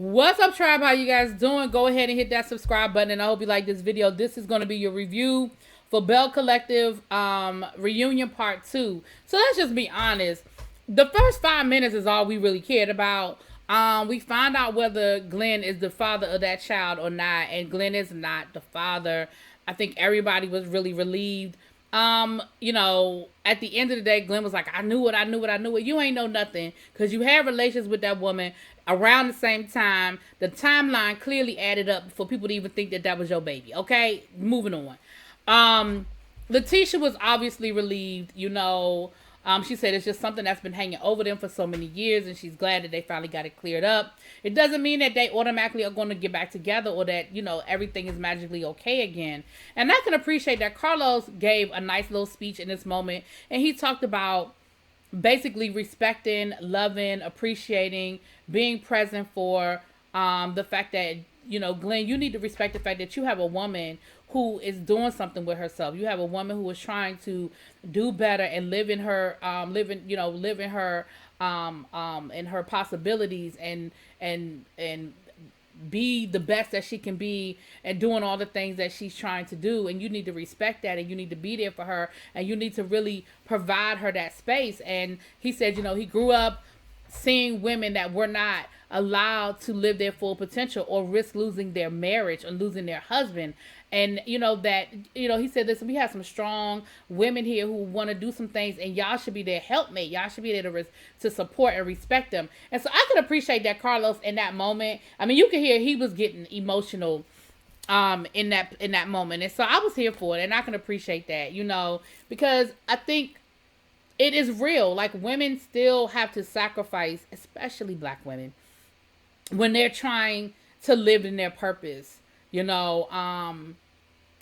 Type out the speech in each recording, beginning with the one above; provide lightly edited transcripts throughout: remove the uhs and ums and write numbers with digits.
What's up, tribe? How you guys doing? Go ahead and hit that subscribe button, and I hope you like this video. This is going to be your review for Belle Collective Reunion Part 2. So let's just be honest. The first 5 minutes is all we really cared about. We found out whether Glenn is the father of that child or not, and Glenn is not the father. I think everybody was really relieved. You know, at the end of the day, Glenn was like, I knew it. You ain't know nothing because you had relations with that woman around the same time. The timeline clearly added up for people to even think that that was your baby. Okay, moving on. Letitia was obviously relieved, you know. She said it's just something that's been hanging over them for so many years, and she's glad that they finally got it cleared up. It doesn't mean that they automatically are going to get back together or that, you know, everything is magically okay again. And I can appreciate that Carlos gave a nice little speech in this moment, and he talked about basically respecting, loving, appreciating, being present for the fact that, you know, Glenn, you need to respect the fact that you have a woman who is doing something with herself. You have a woman who is trying to do better and live in her, in her possibilities and be the best that she can be and doing all the things that she's trying to do. And you need to respect that, and you need to be there for her, and you need to really provide her that space. And he said, you know, he grew up seeing women that were not allowed to live their full potential or risk losing their marriage or losing their husband. And, you know, that, you know, he said, listen, we have some strong women here who want to do some things, and y'all should be their helpmate. Y'all should be there to support and respect them. And so I can appreciate that Carlos in that moment. I mean, you can hear he was getting emotional in that moment. And so I was here for it, and I can appreciate that, you know, because I think it is real. Like, women still have to sacrifice, especially black women, when they're trying to live in their purpose, you know.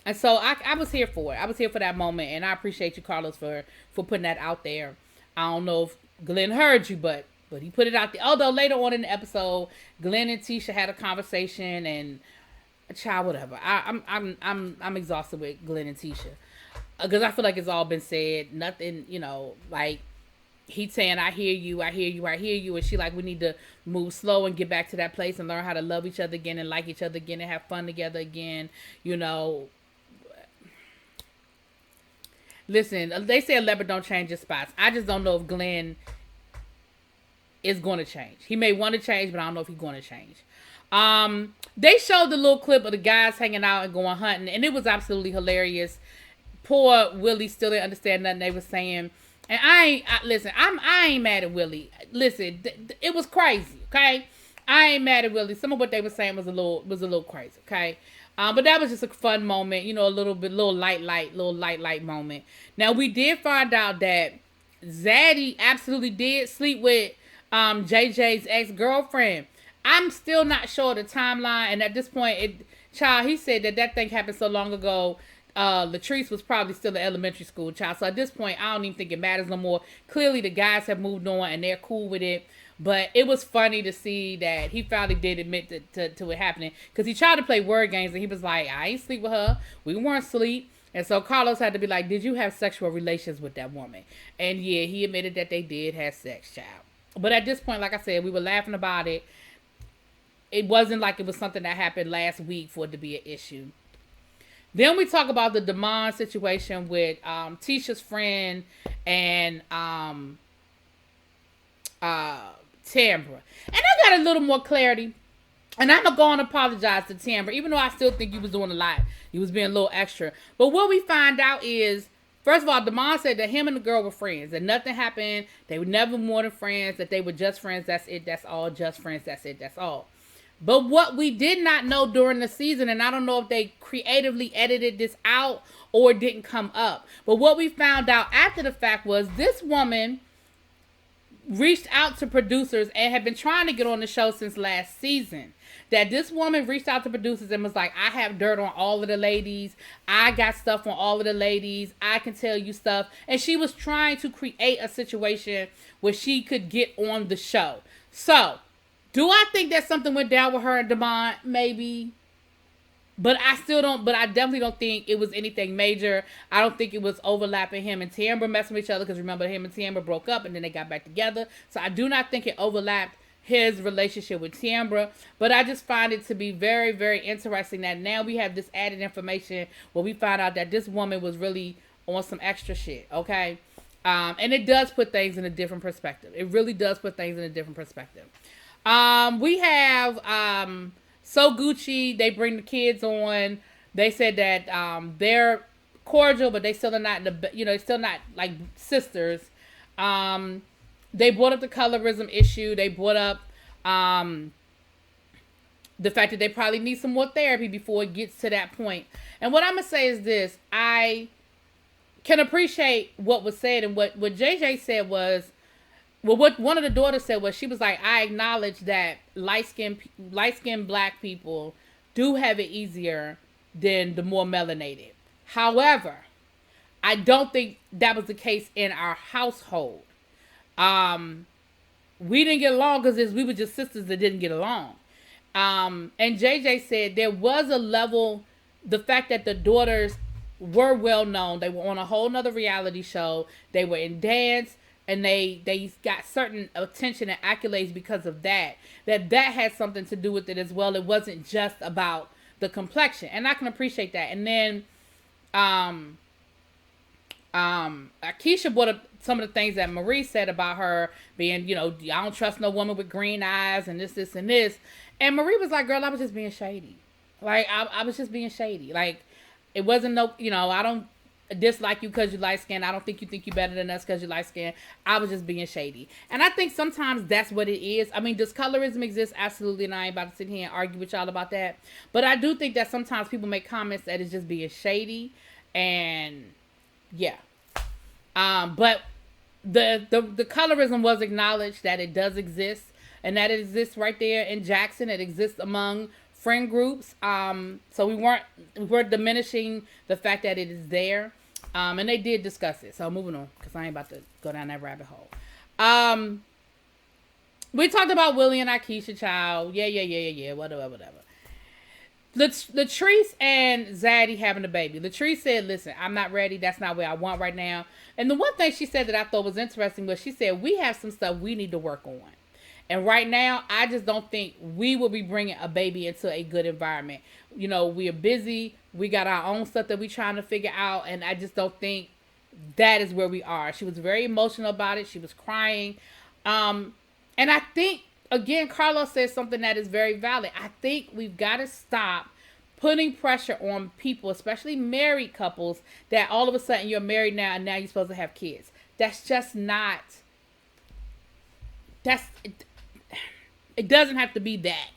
And so I was here for it. I was here for that moment, and I appreciate you, Carlos, for putting that out there. I don't know if Glenn heard you, but he put it out there. Although later on in the episode, Glenn and Tisha had a conversation, and child, whatever. I'm exhausted with Glenn and Tisha because I feel like it's all been said. Nothing, you know, like, he's saying, I hear you, and she like, we need to move slow and get back to that place and learn how to love each other again and like each other again and have fun together again, you know. Listen, they say a leopard don't change his spots. I just don't know if Glenn is going to change. He may want to change, but I don't know if he's going to change. They showed the little clip of the guys hanging out and going hunting, and it was absolutely hilarious. Poor Willie still didn't understand nothing they were saying. And I ain't mad at Willie. Listen, it was crazy, okay? I ain't mad at Willie. Some of what they were saying was a little crazy, okay? But that was just a fun moment, you know, a little light moment. Now, we did find out that Zaddy absolutely did sleep with JJ's ex-girlfriend. I'm still not sure of the timeline, and at this point, he said that thing happened so long ago. Latrice was probably still in elementary school, child. So at this point, I don't even think it matters no more. Clearly, the guys have moved on and they're cool with it. But it was funny to see that he finally did admit to it happening, because he tried to play word games and he was like, I ain't sleep with her. We weren't asleep. And so Carlos had to be like, did you have sexual relations with that woman? And yeah, he admitted that they did have sex, child. But at this point, like I said, we were laughing about it. It wasn't like it was something that happened last week for it to be an issue. Then we talk about the Damon situation with Tisha's friend and Tambra. And I got a little more clarity. And I'm going to apologize to Tambra, even though I still think you was doing a lot. You was being a little extra. But what we find out is, first of all, Damon said that him and the girl were friends. That nothing happened. They were never more than friends. That they were just friends. That's it. That's all. Just friends. That's it. That's all. But what we did not know during the season, and I don't know if they creatively edited this out or it didn't come up, but what we found out after the fact was this woman reached out to producers and had been trying to get on the show since last season. That this woman reached out to producers and was like, I have dirt on all of the ladies. I got stuff on all of the ladies. I can tell you stuff. And she was trying to create a situation where she could get on the show. So, do I think that something went down with her and Damon? Maybe. But I definitely don't think it was anything major. I don't think it was overlapping him and Tambra messing with each other, because remember, him and Tambra broke up and then they got back together. So I do not think it overlapped his relationship with Tiambra. But I just find it to be very, very interesting that now we have this added information where we find out that this woman was really on some extra shit, okay? And it does put things in a different perspective. It really does put things in a different perspective. We have So Gucci. They bring the kids on. They said that they're cordial, but they still are not still not like sisters. They brought up the colorism issue. They brought up the fact that they probably need some more therapy before it gets to that point. And what I'm gonna say is this: I can appreciate what was said, and what JJ said was, well, what one of the daughters said was, she was like, I acknowledge that light-skinned black people do have it easier than the more melanated. However, I don't think that was the case in our household. We didn't get along because we were just sisters that didn't get along. And JJ said there was a level, the fact that the daughters were well known. They were on a whole nother reality show. They were in dance, and they got certain attention and accolades because of that. That had something to do with it as well. It wasn't just about the complexion, and I can appreciate that. And then, Akeisha brought up some of the things that Marie said about her being, I don't trust no woman with green eyes and this, and this. And Marie was like, girl, I was just being shady. Like, I was just being shady. Like, it wasn't I don't dislike you because you light skinned. I don't think you're better than us because you light skinned. I was just being shady. And I think sometimes that's what it is. I mean, does colorism exist? Absolutely. And I ain't about to sit here and argue with y'all about that. But I do think that sometimes people make comments that it's just being shady. And yeah. But the colorism was acknowledged, that it does exist, and that it exists right there in Jackson. It exists among friend groups. So we weren't diminishing the fact that it is there. And they did discuss it. So moving on, because I ain't about to go down that rabbit hole. We talked about Willie and Akeisha, child. Yeah. Whatever. Latrice and Zaddy having a baby. Latrice said, listen, I'm not ready. That's not what I want right now. And the one thing she said that I thought was interesting was, she said, we have some stuff we need to work on. And right now, I just don't think we will be bringing a baby into a good environment. We are busy. We got our own stuff that we're trying to figure out. And I just don't think that is where we are. She was very emotional about it. She was crying. And I think, again, Carlos says something that is very valid. I think we've got to stop putting pressure on people, especially married couples, that all of a sudden you're married now and now you're supposed to have kids. That's just not... It doesn't have to be that,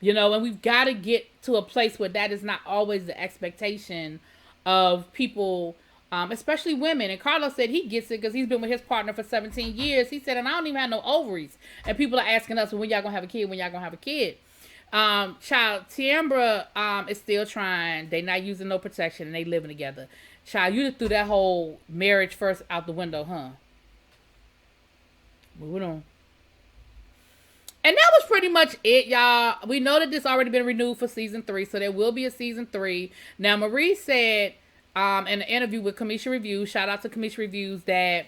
and we've got to get to a place where that is not always the expectation of people, especially women. And Carlos said he gets it because he's been with his partner for 17 years. He said, and I don't even have no ovaries. And people are asking us, when y'all gonna have a kid? When y'all gonna have a kid? Child, Tiambra is still trying. They not using no protection and they living together. Child, you just threw that whole marriage first out the window, huh? Moving on. And that was pretty much it, y'all. We know that this already been renewed for season 3, so there will be a season 3. Now, Marie said in an interview with Kamisha Reviews, shout out to Kamisha Reviews, that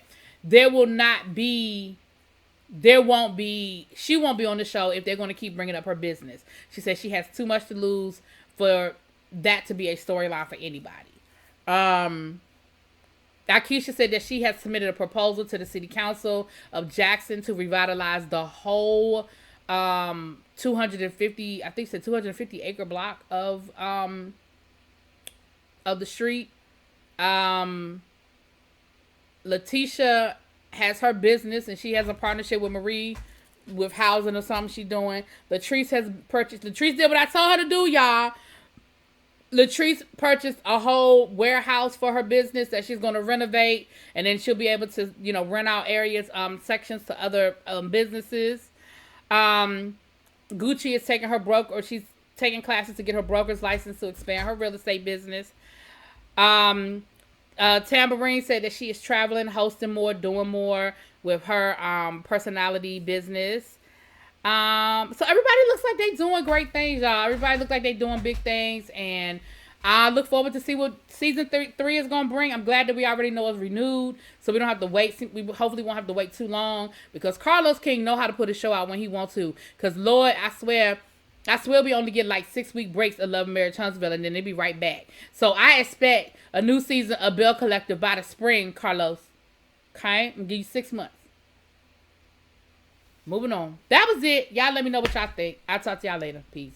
she won't be on the show if they're going to keep bringing up her business. She said she has too much to lose for that to be a storyline for anybody. Akeisha said that she has submitted a proposal to the city council of Jackson to revitalize the whole 250 acre block of the street. Letitia has her business and she has a partnership with Marie with housing or something she's doing. Latrice did what I told her to do, y'all. Latrice purchased a whole warehouse for her business that she's going to renovate, and then she'll be able to, rent out areas, sections to other businesses. Gucci is she's taking classes to get her broker's license to expand her real estate business. Tambourine said that she is traveling, hosting more, doing more with her personality business. So everybody looks like they doing great things, y'all. Everybody looks like they doing big things, and I look forward to see what season three is going to bring. I'm glad that we already know it's renewed, so we don't have to wait. We hopefully won't have to wait too long, because Carlos King know how to put a show out when he wants to. Because Lord, I swear we only get like 6-week breaks of Love and Marriage Huntsville, and then they be right back. So I expect a new season of Belle Collective by the spring, Carlos. Okay? I'm going to give you 6 months. Moving on. That was it. Y'all let me know what y'all think. I'll talk to y'all later. Peace.